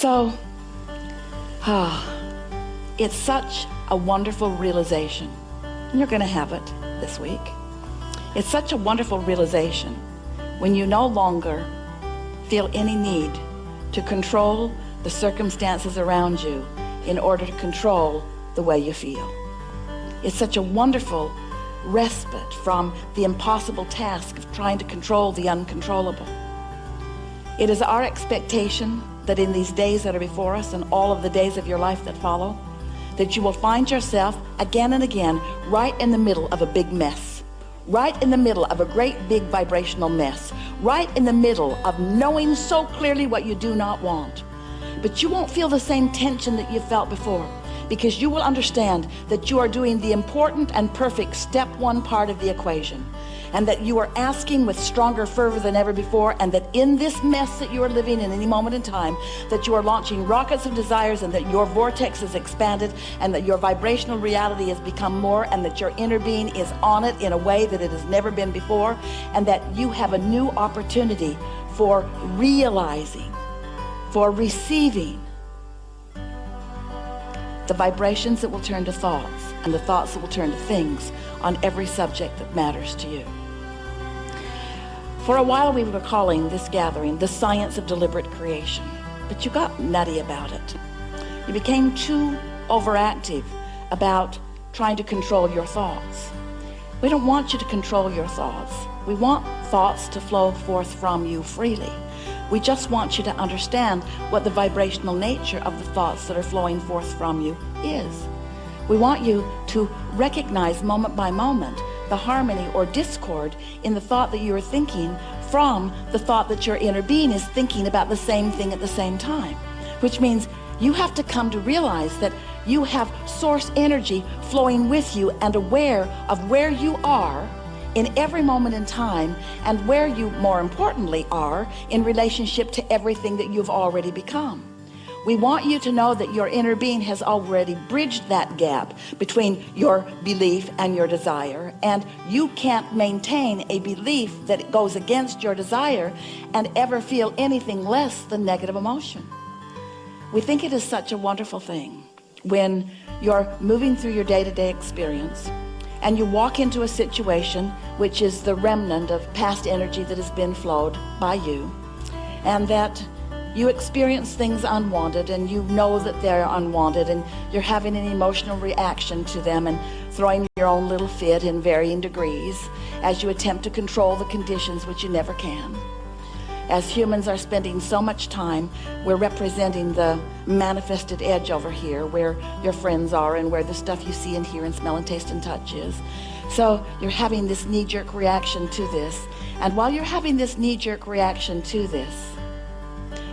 So, it's such a wonderful realization. You're going to have it this week. It's such a wonderful realization when you no longer feel any need to control the circumstances around you in order to control the way you feel. It's such a wonderful respite from the impossible task of trying to control the uncontrollable. It is our expectation that in these days that are before us and all of the days of your life that follow, that you will find yourself again and again right in the middle of a big mess, right in the middle of a great big vibrational mess, right in the middle of knowing so clearly what you do not want. But you won't feel the same tension that you felt before, because you will understand that you are doing the important and perfect step one part of the equation, and that you are asking with stronger fervor than ever before, and that in this mess that you are living in any moment in time, that you are launching rockets of desires, and that your vortex is expanded, and that your vibrational reality has become more, and that your inner being is on it in a way that it has never been before, and that you have a new opportunity for realizing, for receiving the vibrations that will turn to thoughts, and the thoughts that will turn to things on every subject that matters to you. For a while we were calling this gathering the science of deliberate creation, but you got nutty about it. You became too overactive about trying to control your thoughts. We don't want you to control your thoughts. We want thoughts to flow forth from you freely. We just want you to understand what the vibrational nature of the thoughts that are flowing forth from you is. We want you to recognize moment by moment the harmony or discord in the thought that you are thinking from the thought that your inner being is thinking about the same thing at the same time, which means you have to come to realize that you have source energy flowing with you and aware of where you are in every moment in time, and where you, more importantly, are in relationship to everything that you've already become. We want you to know that your inner being has already bridged that gap between your belief and your desire, and you can't maintain a belief that goes against your desire and ever feel anything less than negative emotion. We think it is such a wonderful thing when you're moving through your day-to-day experience and you walk into a situation which is the remnant of past energy that has been flowed by you, and that you experience things unwanted, and you know that they're unwanted, and you're having an emotional reaction to them and throwing your own little fit in varying degrees as you attempt to control the conditions, which you never can. As humans are spending so much time, we're representing the manifested edge over here, where your friends are and where the stuff you see and hear and smell and taste and touch is. So you're having this knee-jerk reaction to this. And while you're having this knee-jerk reaction to this,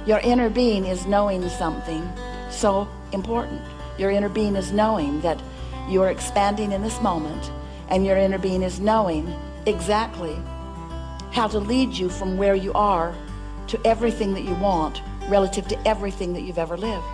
your inner being is knowing something so important. Your inner being is knowing that you are expanding in this moment, and your inner being is knowing exactly how to lead you from where you are to everything that you want relative to everything that you've ever lived.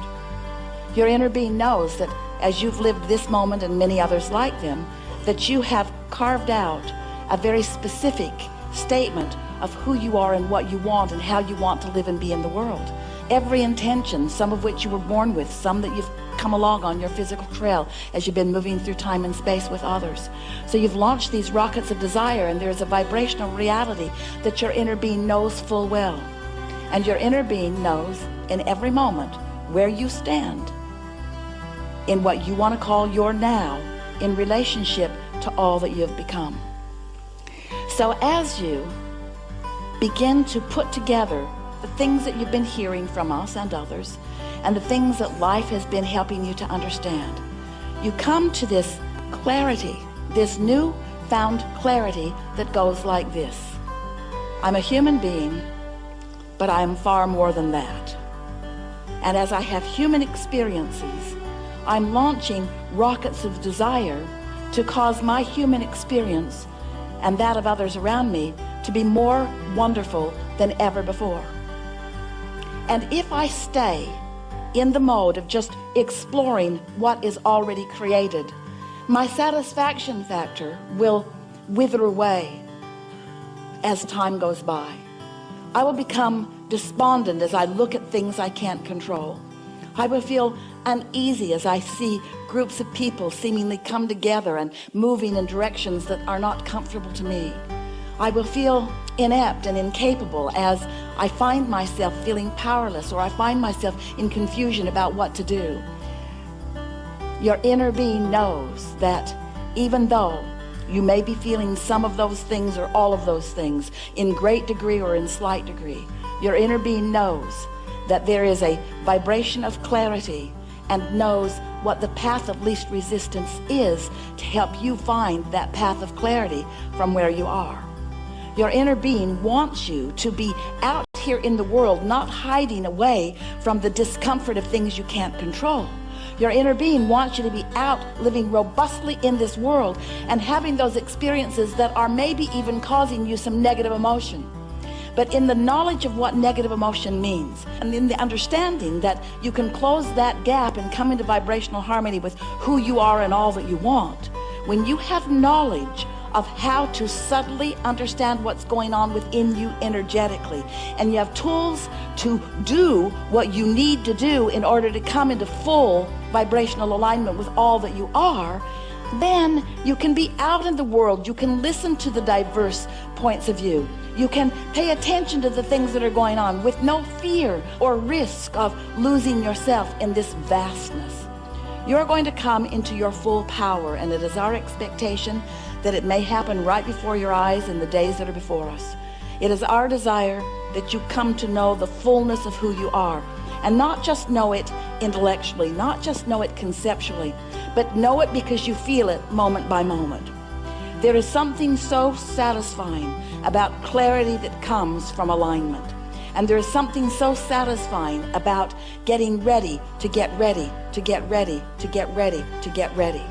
Your inner being knows that as you've lived this moment and many others like them, that you have carved out a very specific statement of who you are and what you want and how you want to live and be in the world. Every intention, some of which you were born with, some that you've come along on your physical trail as you've been moving through time and space with others. So you've launched these rockets of desire, and there's a vibrational reality that your inner being knows full well. And your inner being knows in every moment where you stand in what you want to call your now in relationship to all that you have become. So as you begin to put together the things that you've been hearing from us and others, and the things that life has been helping you to understand, you come to this clarity, this new found clarity that goes like this: I'm a human being, but I am far more than that. And as I have human experiences, I'm launching rockets of desire to cause my human experience and that of others around me to be more wonderful than ever before. And if I stay in the mode of just exploring what is already created, my satisfaction factor will wither away as time goes by. I will become despondent as I look at things I can't control. I will feel uneasy as I see groups of people seemingly come together and moving in directions that are not comfortable to me. I will feel inept and incapable as I find myself feeling powerless, or I find myself in confusion about what to do. Your inner being knows that even though you may be feeling some of those things or all of those things in great degree or in slight degree, your inner being knows that there is a vibration of clarity and knows what the path of least resistance is to help you find that path of clarity from where you are. Your inner being wants you to be out here in the world, not hiding away from the discomfort of things you can't control. Your inner being wants you to be out living robustly in this world and having those experiences that are maybe even causing you some negative emotion. But in the knowledge of what negative emotion means, and in the understanding that you can close that gap and come into vibrational harmony with who you are and all that you want, when you have knowledge of how to subtly understand what's going on within you energetically, and you have tools to do what you need to do in order to come into full vibrational alignment with all that you are, then you can be out in the world. You can listen to the diverse points of view. You can pay attention to the things that are going on with no fear or risk of losing yourself in this vastness. You're going to come into your full power, and it is our expectation that it may happen right before your eyes in the days that are before us. It is our desire that you come to know the fullness of who you are, and not just know it intellectually, not just know it conceptually, but know it because you feel it moment by moment. There is something so satisfying about clarity that comes from alignment. And there is something so satisfying about getting ready to get ready, to get ready, to get ready, to get ready.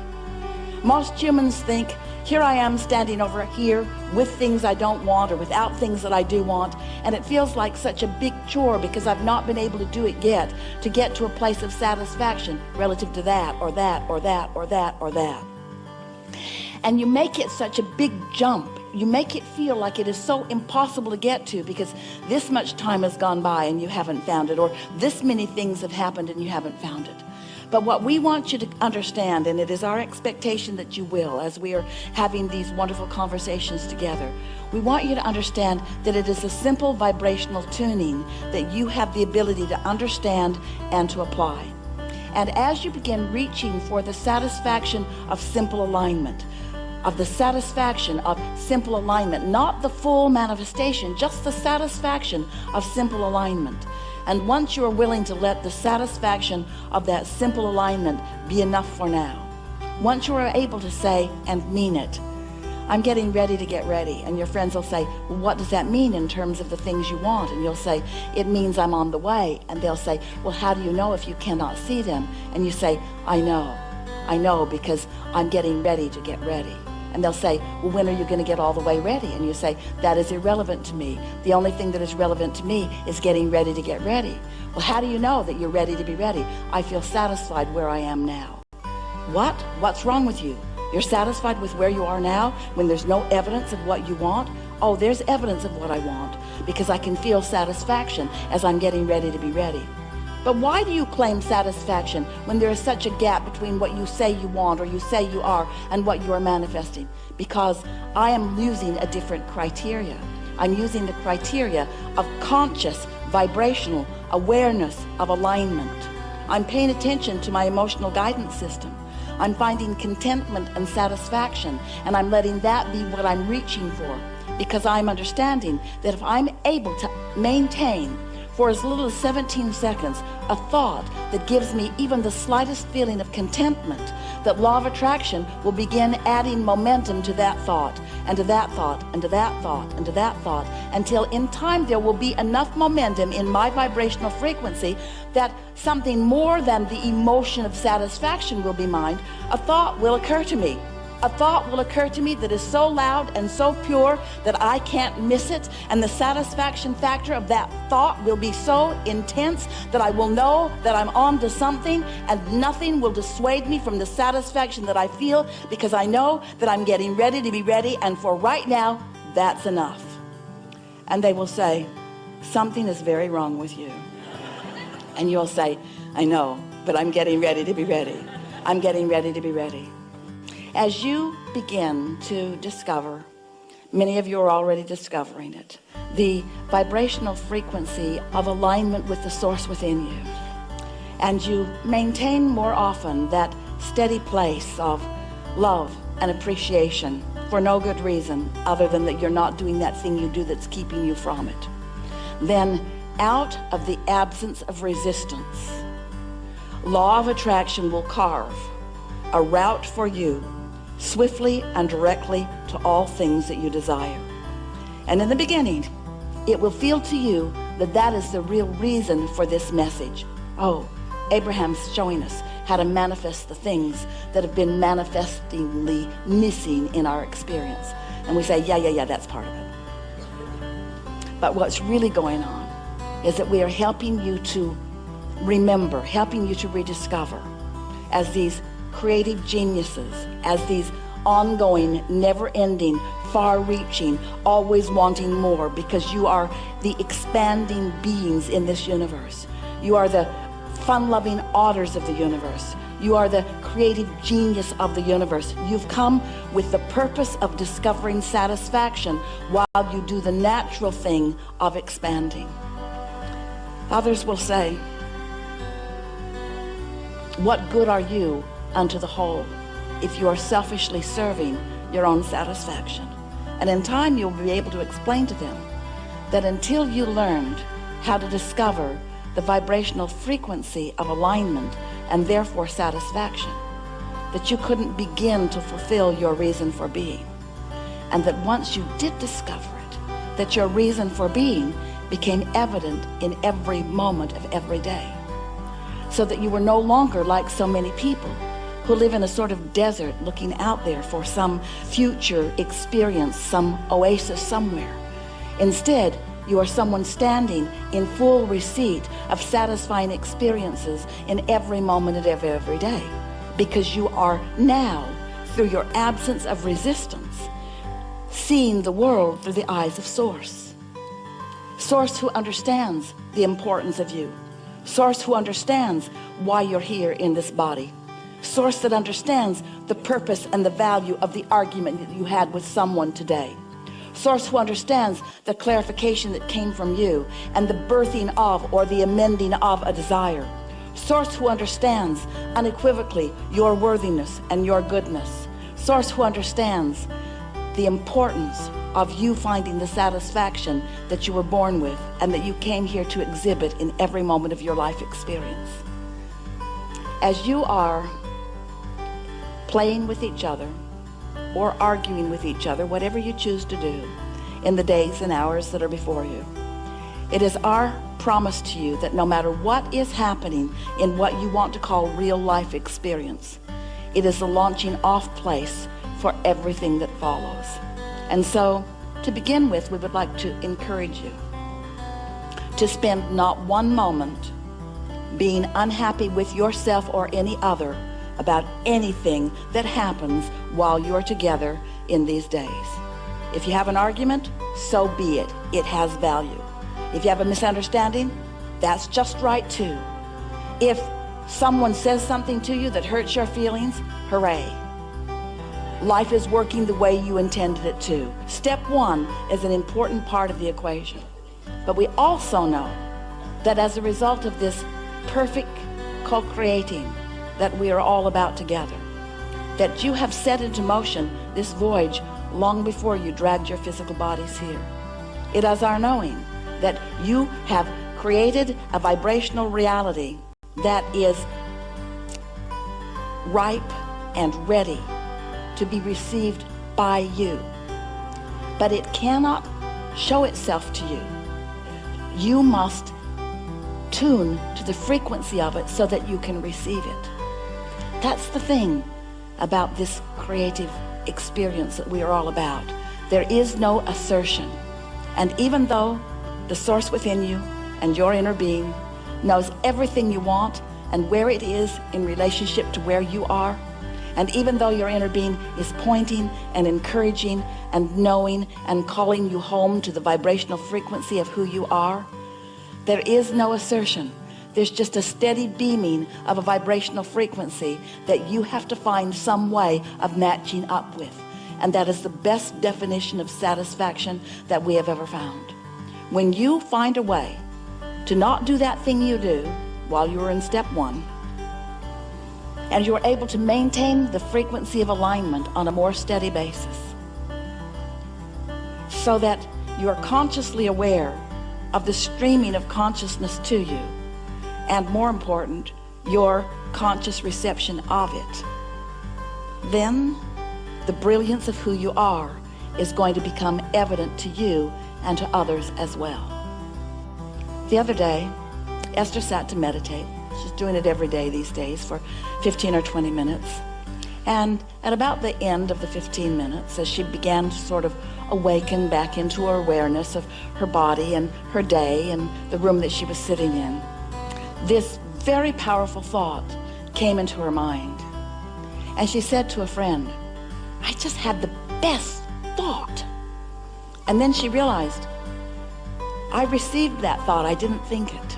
Most humans think, here I am standing over here with things I don't want or without things that I do want, and it feels like such a big chore because I've not been able to do it yet to get to a place of satisfaction relative to that or that or that or that or that. And you make it such a big jump. You make it feel like it is so impossible to get to because this much time has gone by and you haven't found it, or this many things have happened and you haven't found it. But what we want you to understand, and it is our expectation that you will, as we are having these wonderful conversations together, we want you to understand that it is a simple vibrational tuning that you have the ability to understand and to apply. And as you begin reaching for the satisfaction of simple alignment, of the satisfaction of simple alignment, not the full manifestation, just the satisfaction of simple alignment. And once you are willing to let the satisfaction of that simple alignment be enough for now, once you are able to say and mean it, I'm getting ready to get ready, and your friends will say, well, what does that mean in terms of the things you want? And you'll say, it means I'm on the way. And they'll say, well, how do you know if you cannot see them? And you say, I know because I'm getting ready to get ready. And they'll say, well, when are you going to get all the way ready? And you say, that is irrelevant to me. The only thing that is relevant to me is getting ready to get ready. Well, how do you know that you're ready to be ready? I feel satisfied where I am now. What? What's wrong with you? You're satisfied with where you are now when there's no evidence of what you want? Oh, there's evidence of what I want because I can feel satisfaction as I'm getting ready to be ready. But why do you claim satisfaction when there is such a gap between what you say you want or you say you are and what you are manifesting? Because I am using a different criteria. I'm using the criteria of conscious, vibrational awareness of alignment. I'm paying attention to my emotional guidance system. I'm finding contentment and satisfaction, and I'm letting that be what I'm reaching for, because I'm understanding that if I'm able to maintain for as little as 17 seconds a thought that gives me even the slightest feeling of contentment, that law of attraction will begin adding momentum to that thought and to that thought and to that thought and to that thought, until in time there will be enough momentum in my vibrational frequency that something more than the emotion of satisfaction will be mine. A thought will occur to me. A thought will occur to me that is so loud and so pure that I can't miss it, and the satisfaction factor of that thought will be so intense that I will know that I'm on to something, and nothing will dissuade me from the satisfaction that I feel, because I know that I'm getting ready to be ready, and for right now, that's enough. And they will say, something is very wrong with you. And you'll say, I know, but I'm getting ready to be ready. I'm getting ready to be ready. As you begin to discover, many of you are already discovering it, the vibrational frequency of alignment with the source within you, and you maintain more often that steady place of love and appreciation for no good reason other than that you're not doing that thing you do that's keeping you from it, then out of the absence of resistance, law of attraction will carve a route for you swiftly and directly to all things that you desire. And in the beginning, it will feel to you that that is the real reason for this message. Oh, Abraham's showing us how to manifest the things that have been manifestingly missing in our experience. And we say, yeah, that's part of it. But what's really going on is that we are helping you to remember, helping you to rediscover as these creative geniuses, as these ongoing, never-ending, far-reaching, always wanting more, because you are the expanding beings in this universe. You are the fun-loving otters of the universe. You are the creative genius of the universe. You've come with the purpose of discovering satisfaction while you do the natural thing of expanding. Others will say, what good are you unto the whole if you are selfishly serving your own satisfaction? And in time you'll be able to explain to them that until you learned how to discover the vibrational frequency of alignment and therefore satisfaction, that you couldn't begin to fulfill your reason for being. And that once you did discover it, that your reason for being became evident in every moment of every day. So that you were no longer like so many people who live in a sort of desert looking out there for some future experience, some oasis somewhere. Instead, you are someone standing in full receipt of satisfying experiences in every moment of every day, because you are now, through your absence of resistance, seeing the world through the eyes of Source. Source who understands the importance of you. Source who understands why you're here in this body. Source that understands the purpose and the value of the argument that you had with someone today. Source who understands the clarification that came from you and the birthing of or the amending of a desire. Source who understands unequivocally your worthiness and your goodness. Source who understands the importance of you finding the satisfaction that you were born with and that you came here to exhibit in every moment of your life experience. As you are playing with each other or arguing with each other, whatever you choose to do in the days and hours that are before you, it is our promise to you that no matter what is happening in what you want to call real life experience, it is the launching off place for everything that follows. And so, to begin with, we would like to encourage you to spend not one moment being unhappy with yourself or any other about anything that happens while you're together in these days. If you have an argument, so be it. It has value. If you have a misunderstanding, that's just right too. If someone says something to you that hurts your feelings, hooray. Life is working the way you intended it to. Step one is an important part of the equation. But we also know that as a result of this perfect co-creating that we are all about together, that you have set into motion this voyage long before you dragged your physical bodies here. It is our knowing that you have created a vibrational reality that is ripe and ready to be received by you. But it cannot show itself to you. You must tune to the frequency of it so that you can receive it. That's the thing about this creative experience that we are all about. There is no assertion. And even though the source within you and your inner being knows everything you want and where it is in relationship to where you are, and even though your inner being is pointing and encouraging and knowing and calling you home to the vibrational frequency of who you are, There is no assertion. There's just a steady beaming of a vibrational frequency that you have to find some way of matching up with. And that is the best definition of satisfaction that we have ever found. When you find a way to not do that thing you do while you were in step one, and you're able to maintain the frequency of alignment on a more steady basis, so that you're consciously aware of the streaming of consciousness to you, and more important, your conscious reception of it, then the brilliance of who you are is going to become evident to you and to others as well. The other day, Esther sat to meditate. She's doing it every day these days for 15 or 20 minutes. And at about the end of the 15 minutes, as she began to sort of awaken back into her awareness of her body and her day and the room that she was sitting in, this very powerful thought came into her mind. And she said to a friend, I just had the best thought. And then she realized, I received that thought, I didn't think it.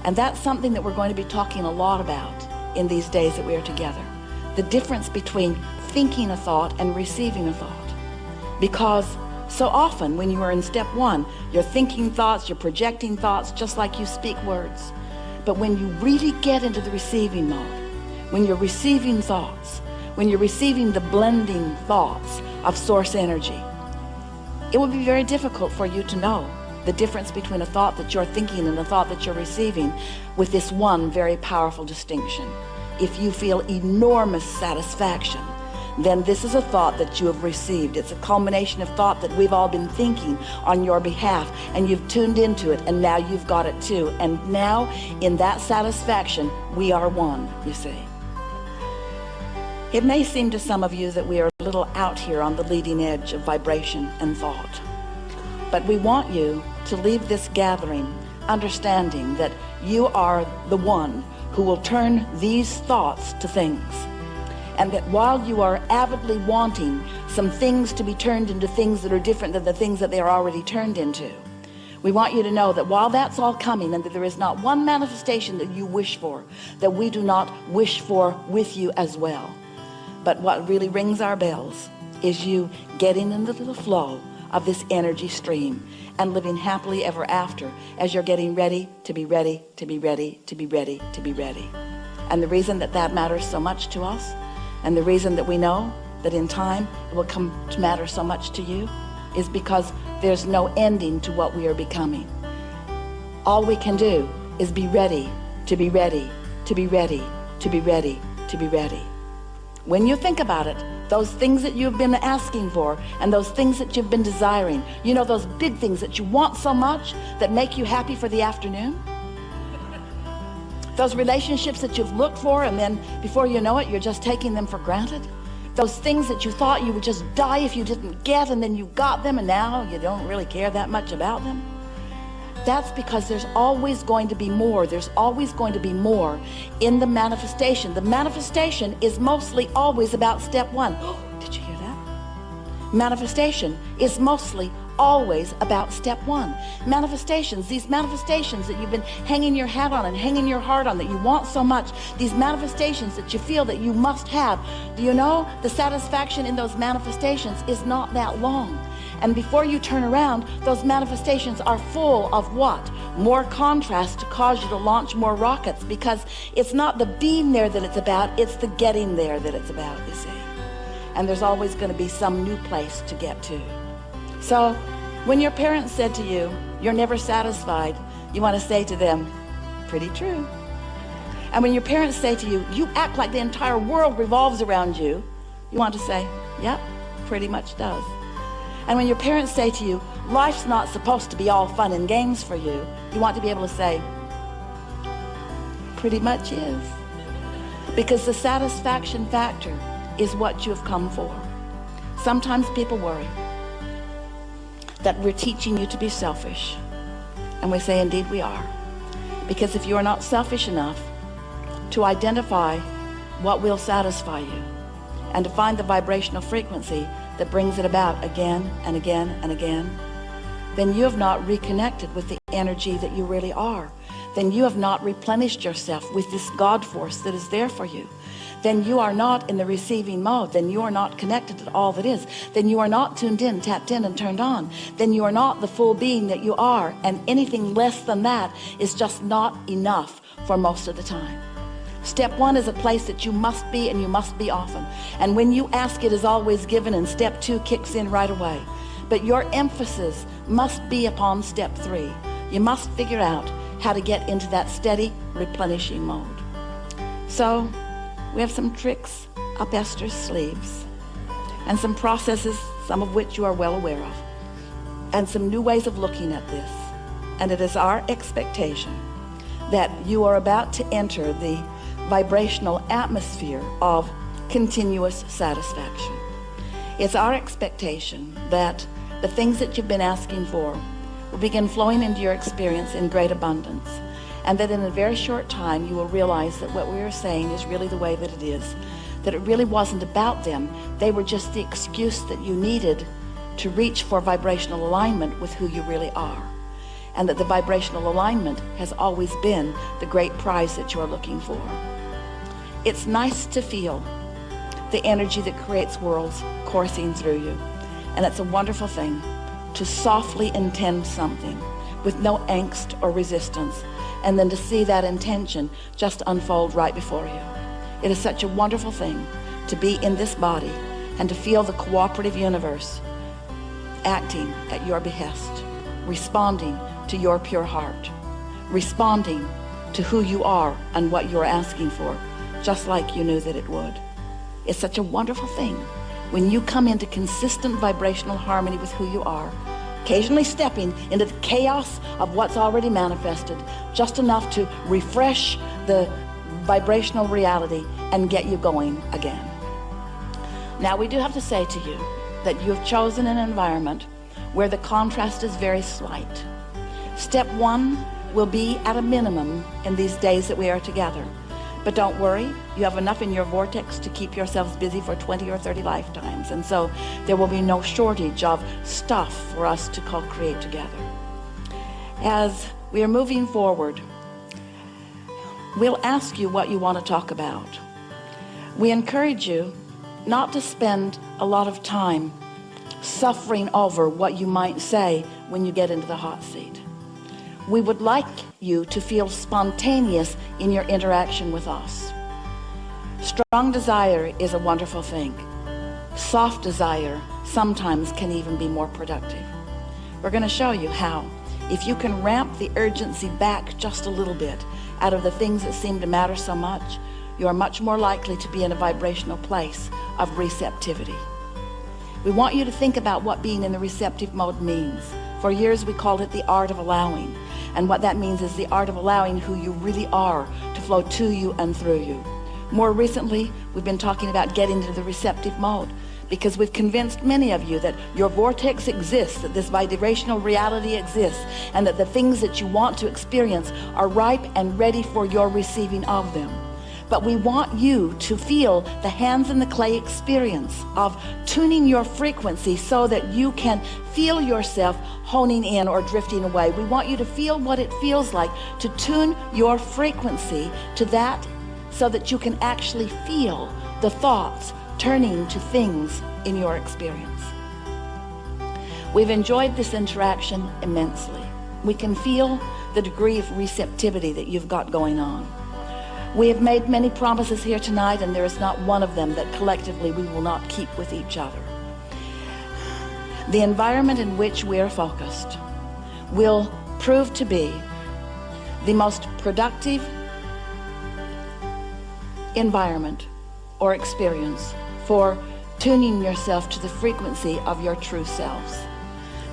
And that's something that we're going to be talking a lot about in these days that we are together. The difference between thinking a thought and receiving a thought. Because so often when you are in step one, you're thinking thoughts, you're projecting thoughts, just like you speak words. But when you really get into the receiving mode, when you're receiving thoughts, when you're receiving the blending thoughts of source energy, it will be very difficult for you to know the difference between a thought that you're thinking and a thought that you're receiving, with this one very powerful distinction. If you feel enormous satisfaction, then this is a thought that you have received. It's a culmination of thought that we've all been thinking on your behalf, and you've tuned into it, and now you've got it too. And now in that satisfaction, we are one, you see. It may seem to some of you that we are a little out here on the leading edge of vibration and thought. But we want you to leave this gathering understanding that you are the one who will turn these thoughts to things. And that while you are avidly wanting some things to be turned into things that are different than the things that they are already turned into, we want you to know that while that's all coming, and that there is not one manifestation that you wish for that we do not wish for with you as well. But what really rings our bells is you getting into the flow of this energy stream and living happily ever after as you're getting ready to be ready, to be ready, to be ready, to be ready. And the reason that that matters so much to us, and the reason that we know that in time it will come to matter so much to you, is because there's no ending to what we are becoming. All we can do is be ready, to be ready, to be ready, to be ready, to be ready. When you think about it, those things that you've been asking for and those things that you've been desiring, you know, those big things that you want so much that make you happy for the afternoon, those relationships that you've looked for and then before you know it, you're just taking them for granted, those things that you thought you would just die if you didn't get, and then you got them and now you don't really care that much about them. That's because there's always going to be more. There's always going to be more in the manifestation. The manifestation is mostly always about step one. Did you hear that? Manifestation is mostly always about step one. Manifestations, these manifestations that you've been hanging your hat on and hanging your heart on, that you want so much, these manifestations that you feel that you must have, do you know the satisfaction in those manifestations is not that long? And before you turn around, those manifestations are full of what? More contrast to cause you to launch more rockets, because it's not the being there that it's about, it's the getting there that it's about, you see. And there's always going to be some new place to get to. So when your parents said to you, you're never satisfied, you want to say to them, pretty true. And when your parents say to you, you act like the entire world revolves around you, you want to say, yep, pretty much does. And when your parents say to you, life's not supposed to be all fun and games for you, you want to be able to say, pretty much is. Because the satisfaction factor is what you have come for. Sometimes people worry that we're teaching you to be selfish. And we say, indeed we are. Because if you are not selfish enough to identify what will satisfy you and to find the vibrational frequency that brings it about again and again and again, then you have not reconnected with the energy that you really are. Then you have not replenished yourself with this God force that is there for you. Then you are not in the receiving mode. Then you are not connected to all that is. Then you are not tuned in, tapped in, and turned on. Then you are not the full being that you are. And anything less than that is just not enough for most of the time. Step one is a place that you must be, and you must be often. And when you ask, it is always given, and step two kicks in right away. But your emphasis must be upon step three. You must figure out how to get into that steady replenishing mode. So we have some tricks up Esther's sleeves, and some processes, some of which you are well aware of, and some new ways of looking at this. And it is our expectation that you are about to enter the vibrational atmosphere of continuous satisfaction. It's our expectation that the things that you've been asking for will begin flowing into your experience in great abundance, and that in a very short time you will realize that what we are saying is really the way that it is, that it really wasn't about them. They were just the excuse that you needed to reach for vibrational alignment with who you really are, and that the vibrational alignment has always been the great prize that you are looking for. It's nice to feel the energy that creates worlds coursing through you, and it's a wonderful thing to softly intend something with no angst or resistance, and then to see that intention just unfold right before you. It is such a wonderful thing to be in this body and to feel the cooperative universe acting at your behest, responding to your pure heart, responding to who you are and what you're asking for, just like you knew that it would. It's such a wonderful thing when you come into consistent vibrational harmony with who you are, occasionally stepping into the chaos of what's already manifested, just enough to refresh the vibrational reality and get you going again. Now, we do have to say to you that you have chosen an environment where the contrast is very slight. Step one will be at a minimum in these days that we are together. But don't worry, you have enough in your vortex to keep yourselves busy for 20 or 30 lifetimes. And so there will be no shortage of stuff for us to co-create together. As we are moving forward, we'll ask you what you want to talk about. We encourage you not to spend a lot of time suffering over what you might say when you get into the hot seat. We would like you to feel spontaneous in your interaction with us. Strong desire is a wonderful thing. Soft desire sometimes can even be more productive. We're going to show you how. If you can ramp the urgency back just a little bit out of the things that seem to matter so much, you are much more likely to be in a vibrational place of receptivity. We want you to think about what being in the receptive mode means. For years we called it the art of allowing. And what that means is the art of allowing who you really are to flow to you and through you. More recently, we've been talking about getting into the receptive mode, because we've convinced many of you that your vortex exists, that this vibrational reality exists, and that the things that you want to experience are ripe and ready for your receiving of them. But we want you to feel the hands in the clay experience of tuning your frequency so that you can feel yourself honing in or drifting away. We want you to feel what it feels like to tune your frequency to that, so that you can actually feel the thoughts turning to things in your experience. We've enjoyed this interaction immensely. We can feel the degree of receptivity that you've got going on. We have made many promises here tonight, and there is not one of them that collectively we will not keep with each other. The environment in which we are focused will prove to be the most productive environment or experience for tuning yourself to the frequency of your true selves.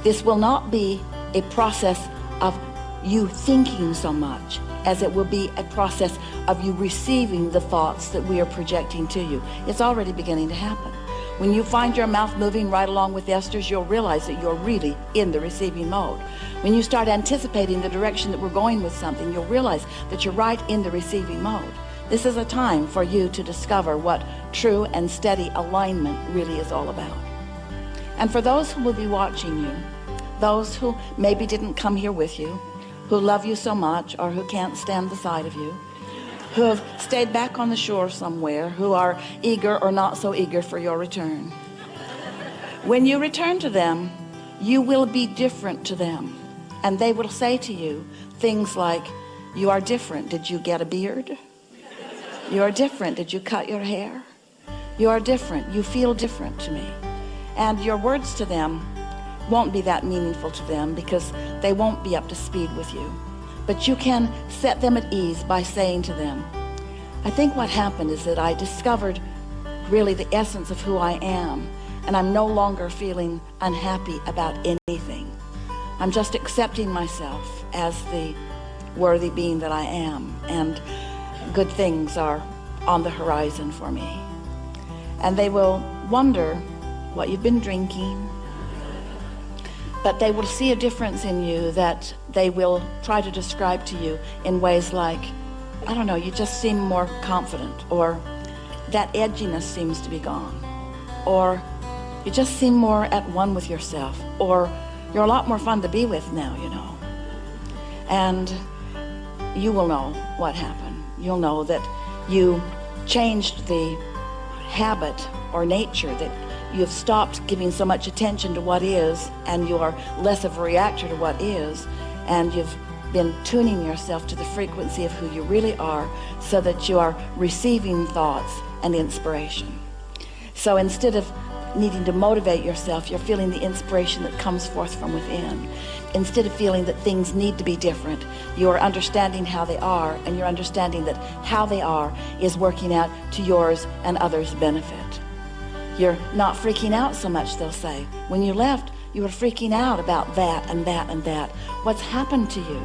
This will not be a process of you thinking so much as it will be a process of you receiving the thoughts that we are projecting to you. It's already beginning to happen. When you find your mouth moving right along with Esther's, you'll realize that you're really in the receiving mode. When you start anticipating the direction that we're going with something, you'll realize that you're right in the receiving mode. This is a time for you to discover what true and steady alignment really is all about. And for those who will be watching you, those who maybe didn't come here with you, who love you so much or who can't stand the sight of you, who have stayed back on the shore somewhere, who are eager or not so eager for your return. When you return to them, you will be different to them, and they will say to you things like, you are different. Did you get a beard? You are different. Did you cut your hair? You are different. You feel different to me. And your words to them won't be that meaningful to them because they won't be up to speed with you. But you can set them at ease by saying to them, I think what happened is that I discovered really the essence of who I am, and I'm no longer feeling unhappy about anything. I'm just accepting myself as the worthy being that I am, and good things are on the horizon for me. And they will wonder what you've been drinking, but they will see a difference in you that they will try to describe to you in ways like, I don't know, you just seem more confident, or that edginess seems to be gone, or you just seem more at one with yourself, or you're a lot more fun to be with now, you know. And you will know what happened. You'll know that you changed the habit or nature, that you've stopped giving so much attention to what is, and you are less of a reactor to what is, and you've been tuning yourself to the frequency of who you really are so that you are receiving thoughts and inspiration. So instead of needing to motivate yourself, you're feeling the inspiration that comes forth from within. Instead of feeling that things need to be different, you're understanding how they are, and you're understanding that how they are is working out to yours and others' benefit. You're not freaking out so much, they'll say. When you left, you were freaking out about that and that and that. What's happened to you?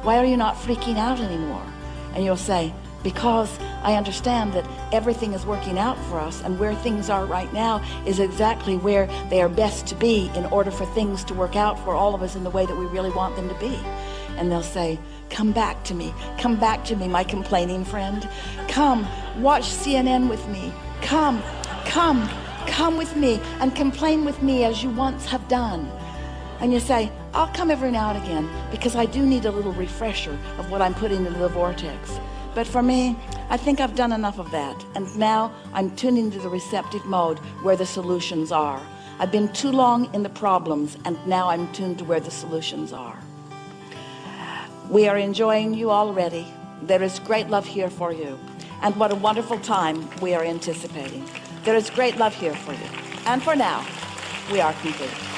Why are you not freaking out anymore? And you'll say, because I understand that everything is working out for us, and where things are right now is exactly where they are best to be in order for things to work out for all of us in the way that we really want them to be. And they'll say, come back to me, my complaining friend. Come, watch CNN with me. Come with me and complain with me as you once have done. And you say, I'll come every now and again because I do need a little refresher of what I'm putting into the vortex. But for me, I think I've done enough of that. And now I'm tuning to the receptive mode where the solutions are. I've been too long in the problems, and now I'm tuned to where the solutions are. We are enjoying you already. There is great love here for you. And what a wonderful time we are anticipating. There is great love here for you. And for now, we are complete.